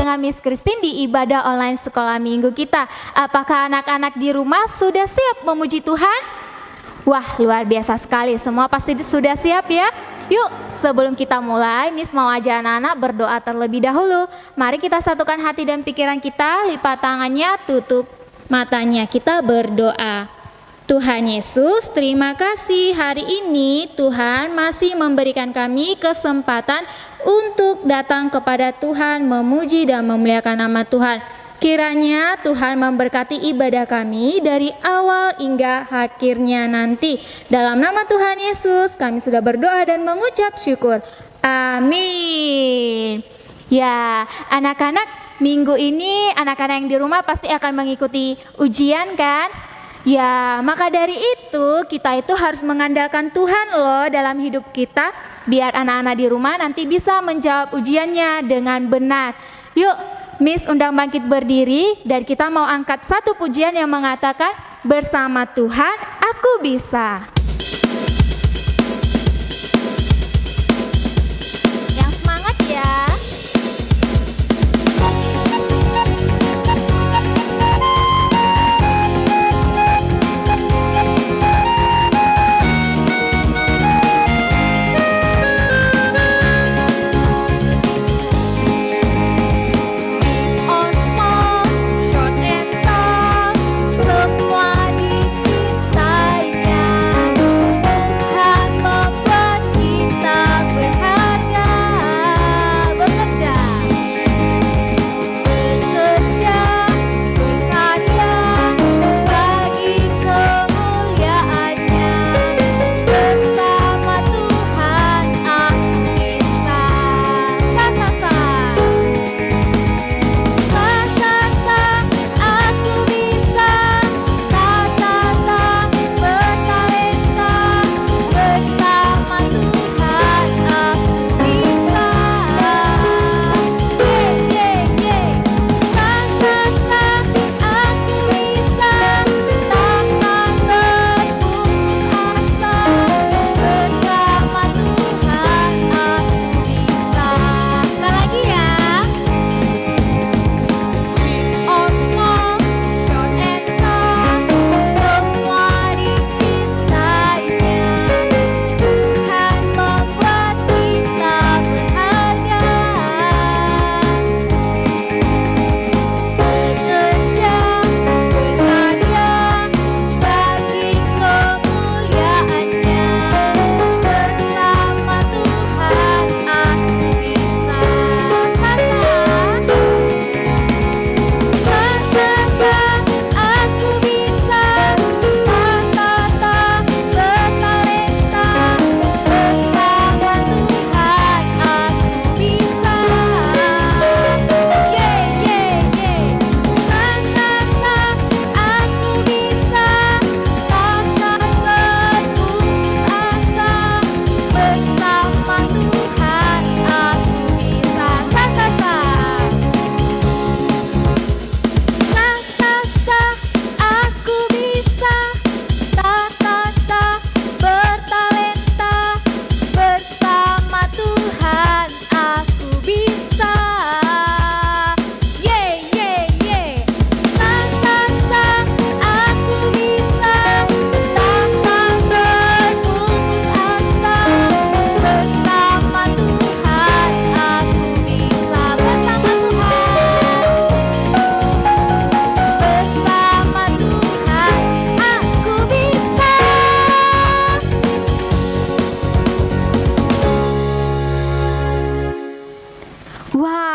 dengan Miss Christine di ibadah online sekolah minggu kita. Apakah anak-anak di rumah sudah siap memuji Tuhan? Wah, luar biasa sekali. Semua pasti sudah siap ya? Yuk, sebelum kita mulai, Miss mau ajak anak-anak berdoa terlebih dahulu. Mari kita satukan hati dan pikiran kita, lipat tangannya, tutup matanya. Kita berdoa. Tuhan Yesus, terima kasih hari ini Tuhan masih memberikan kami kesempatan untuk datang kepada Tuhan, memuji dan memuliakan nama Tuhan. Kiranya Tuhan memberkati ibadah kami dari awal hingga akhirnya nanti. Dalam nama Tuhan Yesus kami sudah berdoa dan mengucap syukur. Amin. Ya, anak-anak, minggu ini anak-anak yang di rumah pasti akan mengikuti ujian kan? Ya, maka dari itu kita itu harus mengandalkan Tuhan loh dalam hidup kita, biar anak-anak di rumah nanti bisa menjawab ujiannya dengan benar. Yuk, Miss undang bangkit berdiri dan kita mau angkat satu pujian yang mengatakan, bersama Tuhan aku bisa. Yang semangat ya.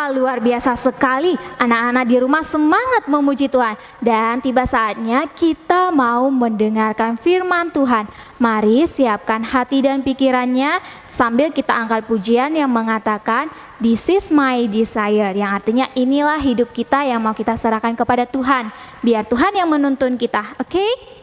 Luar biasa sekali, anak-anak di rumah semangat memuji Tuhan. Dan tiba saatnya kita mau mendengarkan firman Tuhan. Mari siapkan hati dan pikirannya sambil kita angkat pujian yang mengatakan This is my desire, yang artinya inilah hidup kita yang mau kita serahkan kepada Tuhan. Biar Tuhan yang menuntun kita, oke?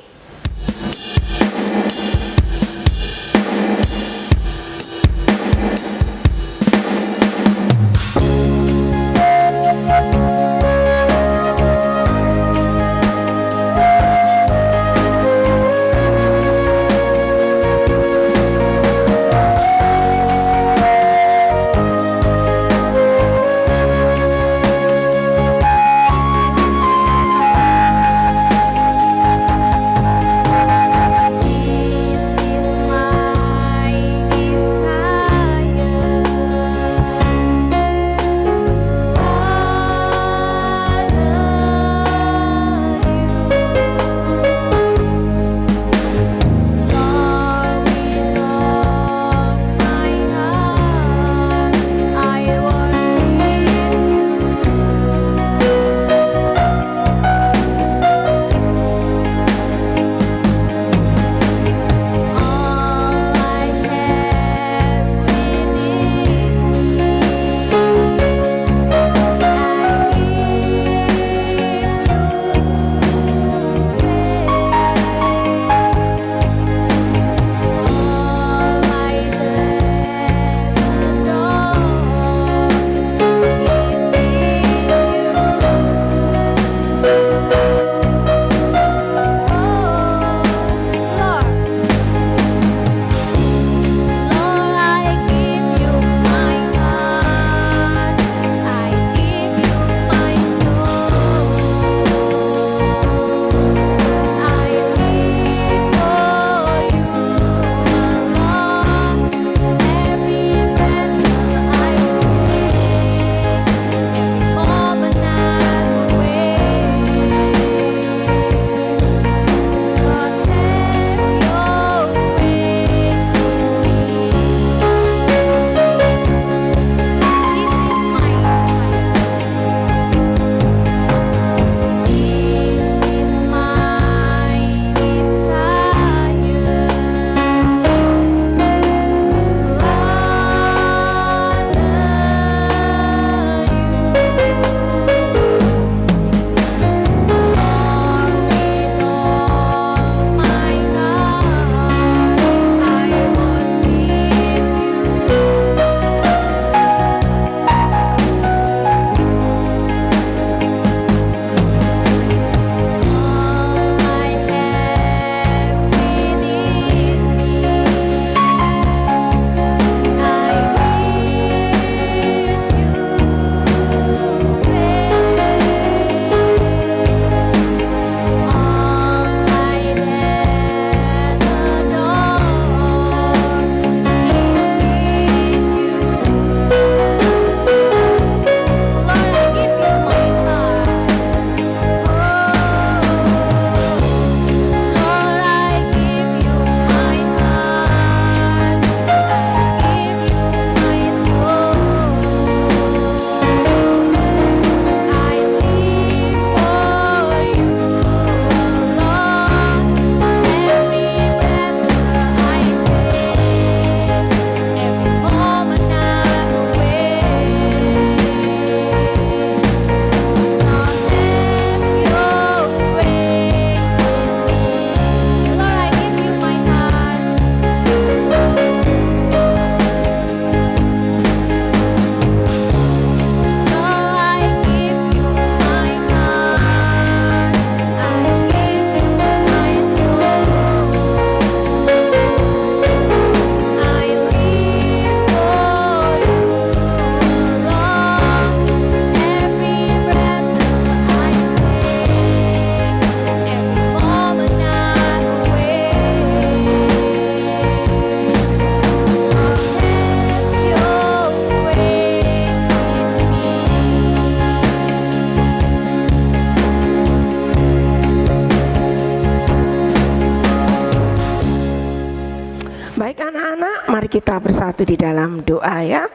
Mari kita bersatu di dalam doa ya.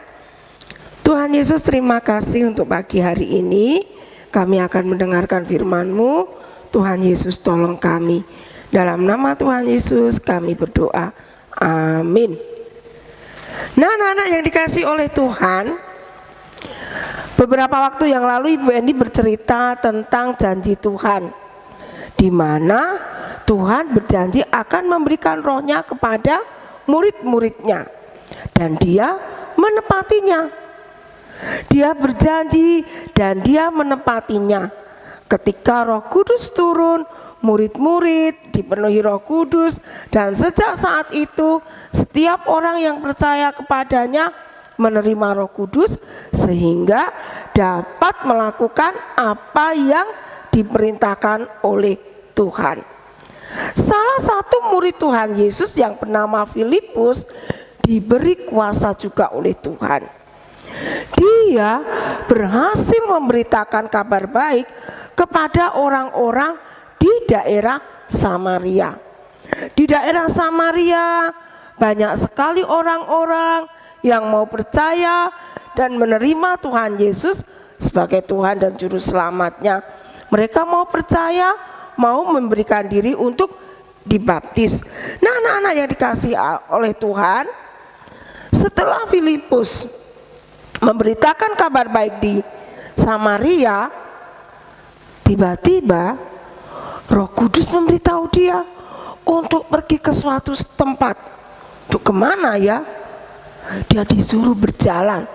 Tuhan Yesus, terima kasih untuk pagi hari ini. Kami akan mendengarkan firman-Mu. Tuhan Yesus, tolong kami. Dalam nama Tuhan Yesus kami berdoa. Amin. Nah, anak-anak yang dikasih oleh Tuhan, beberapa waktu yang lalu Ibu Eni bercerita tentang janji Tuhan, di mana Tuhan berjanji akan memberikan rohnya kepada murid-muridnya, dan dia menepatinya. Dia berjanji dan dia menepatinya. Ketika Roh Kudus turun, murid-murid dipenuhi Roh Kudus, dan sejak saat itu setiap orang yang percaya kepadanya menerima Roh Kudus sehingga dapat melakukan apa yang diperintahkan oleh Tuhan. Salah satu murid Tuhan Yesus yang bernama Filipus diberi kuasa juga oleh Tuhan. Dia berhasil memberitakan kabar baik kepada orang-orang di daerah Samaria. Di daerah Samaria banyak sekali orang-orang yang mau percaya dan menerima Tuhan Yesus sebagai Tuhan dan Juru Selamatnya. Mereka mau percaya, mau memberikan diri untuk dibaptis. Nah, anak-anak yang dikasih oleh Tuhan, setelah Filipus memberitakan kabar baik di Samaria, tiba-tiba Roh Kudus memberitahu dia untuk pergi ke suatu tempat. Untuk kemana ya? Dia disuruh berjalan.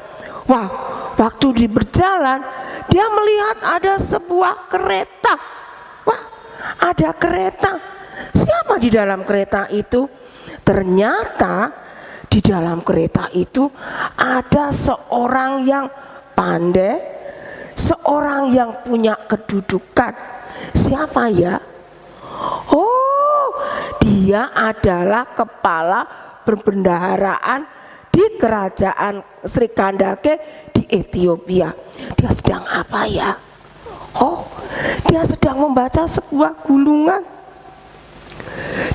Wah, waktu di berjalan dia melihat ada sebuah kereta. Wah, ada kereta. Siapa di dalam kereta itu? Ternyata di dalam kereta itu ada seorang yang pandai, seorang yang punya kedudukan. Siapa ya? Oh, dia adalah kepala perbendaharaan di kerajaan Sri Kandake di Ethiopia. Dia sedang apa ya? Oh, dia sedang membaca sebuah gulungan.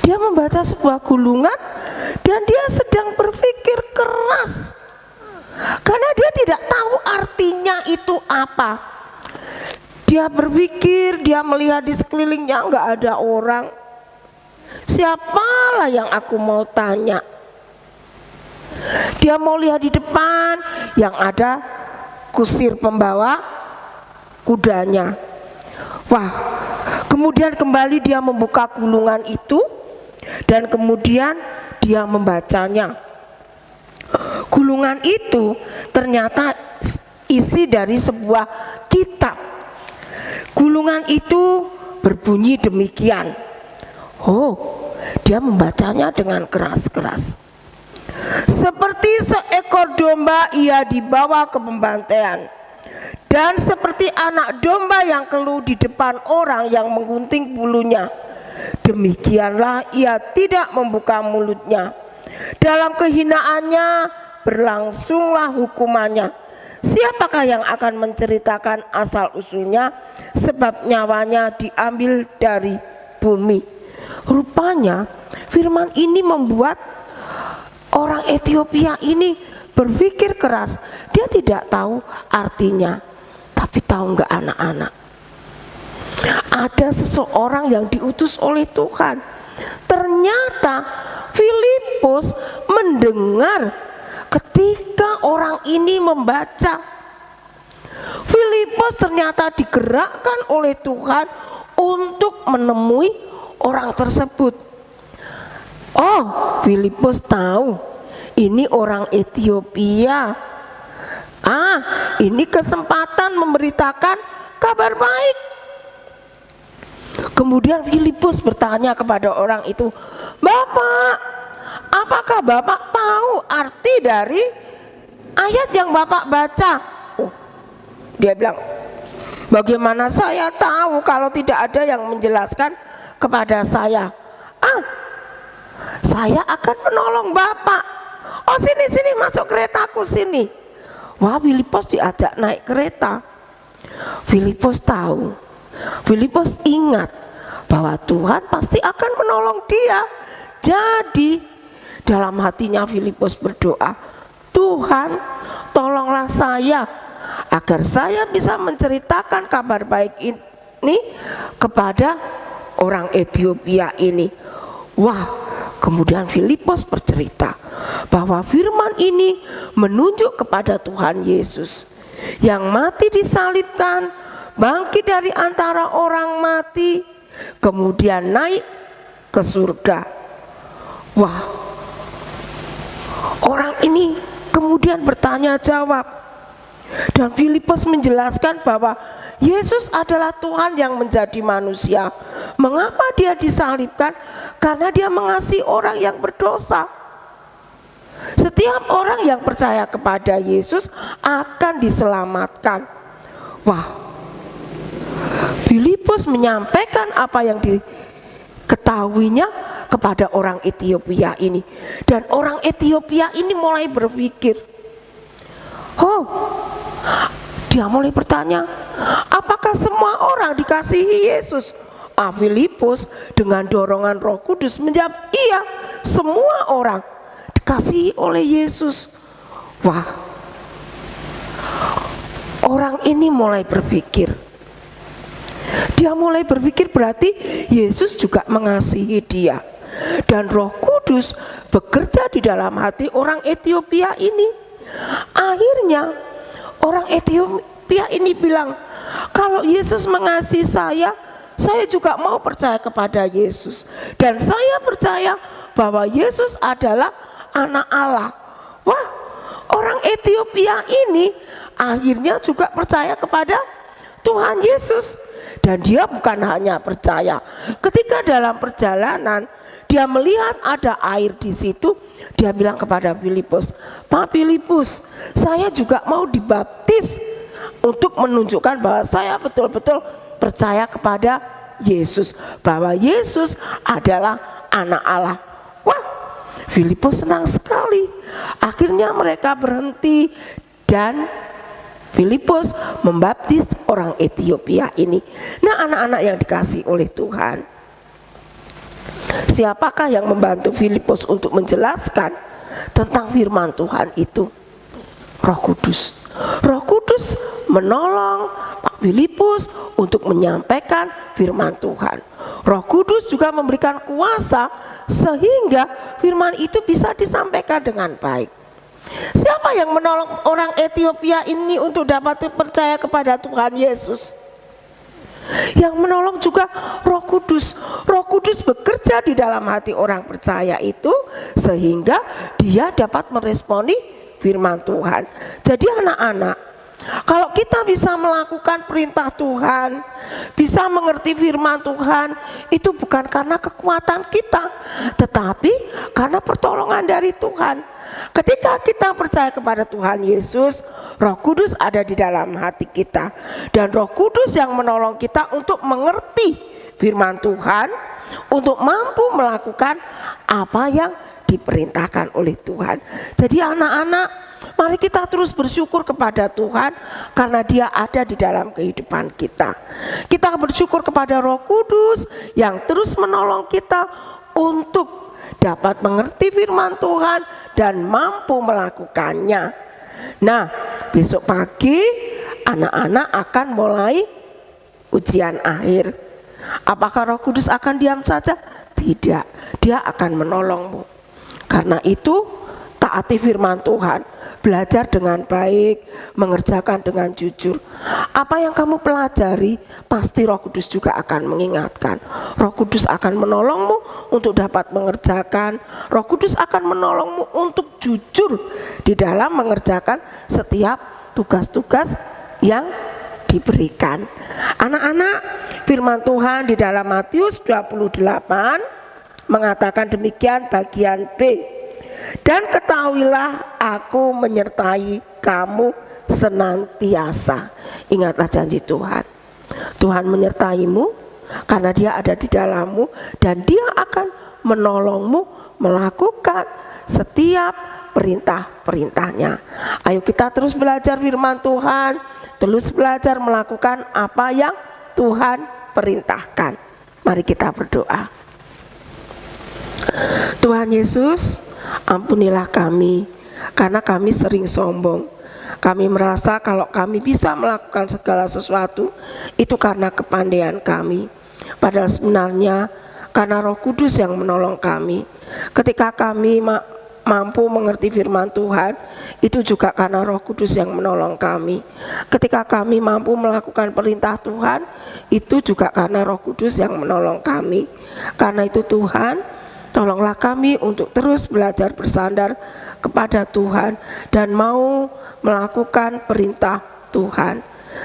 Dia membaca sebuah gulungan dan dia sedang berpikir keras karena dia tidak tahu artinya itu apa. Dia berpikir, dia melihat di sekelilingnya nggak ada orang. Siapalah yang aku mau tanya? Dia mau lihat di depan yang ada kusir pembawa kudanya. Wah, kemudian kembali dia membuka gulungan itu dan kemudian dia membacanya. Gulungan itu ternyata isi dari sebuah kitab. Gulungan itu berbunyi demikian. Oh, dia membacanya dengan keras-keras. Seperti seekor domba ia dibawa ke pembantaian, dan seperti anak domba yang keluh di depan orang yang menggunting bulunya, demikianlah ia tidak membuka mulutnya. Dalam kehinaannya berlangsunglah hukumannya. Siapakah yang akan menceritakan asal usulnya, sebab nyawanya diambil dari bumi. Rupanya firman ini membuat orang Ethiopia ini berpikir keras. Dia tidak tahu artinya. Tapi tahu nggak anak-anak? Ada seseorang yang diutus oleh Tuhan. Ternyata Filipus mendengar ketika orang ini membaca. Filipus ternyata digerakkan oleh Tuhan untuk menemui orang tersebut. Oh, Filipus tahu ini orang Ethiopia. Ini kesempatan memberitakan kabar baik. Kemudian Filipus bertanya kepada orang itu, "Bapak, apakah Bapak tahu arti dari ayat yang Bapak baca?" Oh, dia bilang, "Bagaimana saya tahu kalau tidak ada yang menjelaskan kepada saya? Saya akan menolong Bapak. Oh, sini masuk keretaku sini." Wah, Filipus diajak naik kereta. Filipus tahu, Filipus ingat bahwa Tuhan pasti akan menolong dia. Jadi Dalam hatinya Filipus berdoa, Tuhan, tolonglah saya agar saya bisa menceritakan kabar baik ini kepada orang Ethiopia ini. Wah, kemudian Filipus bercerita bahwa firman ini menunjuk kepada Tuhan Yesus yang mati disalibkan, bangkit dari antara orang mati, kemudian naik ke surga. Wah, orang ini kemudian bertanya jawab, dan Filipus menjelaskan bahwa Yesus adalah Tuhan yang menjadi manusia. Mengapa dia disalibkan? Karena dia mengasihi orang yang berdosa. Setiap orang yang percaya kepada Yesus akan diselamatkan. Wah, Filipus menyampaikan apa yang diketahuinya kepada orang Ethiopia ini. Dan orang Ethiopia ini mulai berpikir, oh, dia mulai bertanya, apakah semua orang dikasihi Yesus? Filipus dengan dorongan Roh Kudus menjawab, iya, semua orang dikasihi oleh Yesus. Wah, orang ini mulai berpikir. Dia mulai berpikir berarti Yesus juga mengasihi dia. Dan Roh Kudus bekerja di dalam hati orang Ethiopia ini. Akhirnya orang Ethiopia ini bilang, kalau Yesus mengasihi saya juga mau percaya kepada Yesus. Dan saya percaya bahwa Yesus adalah anak Allah. Wah, orang Ethiopia ini akhirnya juga percaya kepada Tuhan Yesus. Dan dia bukan hanya percaya, ketika dalam perjalanan dia melihat ada air di situ, dia bilang kepada Filipus, Pak Filipus, saya juga mau dibaptis untuk menunjukkan bahwa saya betul-betul percaya kepada Yesus, bahwa Yesus adalah anak Allah. Wah, Filipus senang sekali. Akhirnya mereka berhenti dan Filipus membaptis orang Ethiopia ini. Nah, anak-anak yang dikasihi oleh Tuhan, siapakah yang membantu Filipus untuk menjelaskan tentang firman Tuhan itu? Roh Kudus. Roh Kudus menolong Pak Filipus untuk menyampaikan firman Tuhan. Roh Kudus juga memberikan kuasa sehingga firman itu bisa disampaikan dengan baik. Siapa yang menolong orang Ethiopia ini untuk dapat percaya kepada Tuhan Yesus? Yang menolong juga Roh Kudus. Roh Kudus bekerja di dalam hati orang percaya itu sehingga dia dapat meresponi firman Tuhan. Jadi anak-anak, kalau kita bisa melakukan perintah Tuhan, bisa mengerti firman Tuhan, itu bukan karena kekuatan kita, tetapi karena pertolongan dari Tuhan. Ketika kita percaya kepada Tuhan Yesus, Roh Kudus ada di dalam hati kita. Dan Roh Kudus yang menolong kita untuk mengerti firman Tuhan, untuk mampu melakukan apa yang diperintahkan oleh Tuhan. Jadi anak-anak, mari kita terus bersyukur kepada Tuhan karena Dia ada di dalam kehidupan kita. Kita bersyukur kepada Roh Kudus yang terus menolong kita untuk dapat mengerti firman Tuhan dan mampu melakukannya. Nah, besok pagi anak-anak akan mulai ujian akhir. Apakah Roh Kudus akan diam saja? Tidak, Dia akan menolongmu. Karena itu taati firman Tuhan, belajar dengan baik, mengerjakan dengan jujur. Apa yang kamu pelajari, pasti Roh Kudus juga akan mengingatkan. Roh Kudus akan menolongmu untuk dapat mengerjakan. Roh Kudus akan menolongmu untuk jujur di dalam mengerjakan setiap tugas-tugas yang diberikan. Anak-anak, firman Tuhan di dalam Matius 28 mengatakan demikian bagian B. Dan ketahuilah aku menyertai kamu senantiasa. Ingatlah janji Tuhan. Tuhan menyertaimu karena Dia ada di dalammu dan Dia akan menolongmu melakukan setiap perintah-perintahnya. Ayo kita terus belajar firman Tuhan, terus belajar melakukan apa yang Tuhan perintahkan. Mari kita berdoa. Tuhan Yesus, Ampunilah kami, karena kami sering sombong. Kami merasa kalau kami bisa melakukan segala sesuatu itu karena kepandaian kami. Padahal sebenarnya karena Roh Kudus yang menolong kami. Ketika kami mampu mengerti firman Tuhan, itu juga karena Roh Kudus yang menolong kami. Ketika kami mampu melakukan perintah Tuhan, itu juga karena Roh Kudus yang menolong kami. Karena itu Tuhan, tolonglah kami untuk terus belajar bersandar kepada Tuhan dan mau melakukan perintah Tuhan.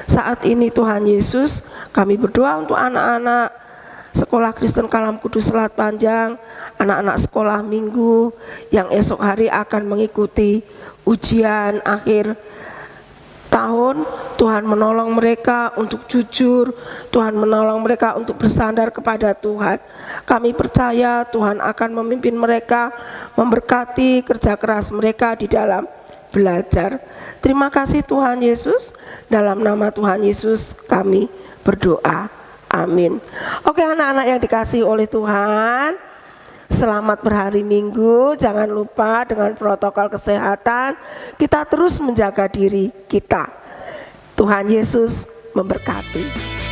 Saat ini Tuhan Yesus, kami berdoa untuk anak-anak Sekolah Kristen Kalam Kudus Selat Panjang, anak-anak sekolah minggu yang esok hari akan mengikuti ujian akhir tahun. Tuhan menolong mereka untuk jujur, Tuhan menolong mereka untuk bersandar kepada Tuhan. Kami percaya Tuhan akan memimpin mereka, memberkati kerja keras mereka di dalam belajar. Terima kasih Tuhan Yesus, dalam nama Tuhan Yesus kami berdoa. Amin. Oke anak-anak yang dikasihi oleh Tuhan, selamat berhari Minggu. Jangan lupa dengan protokol kesehatan kita terus menjaga diri kita. Tuhan Yesus memberkati.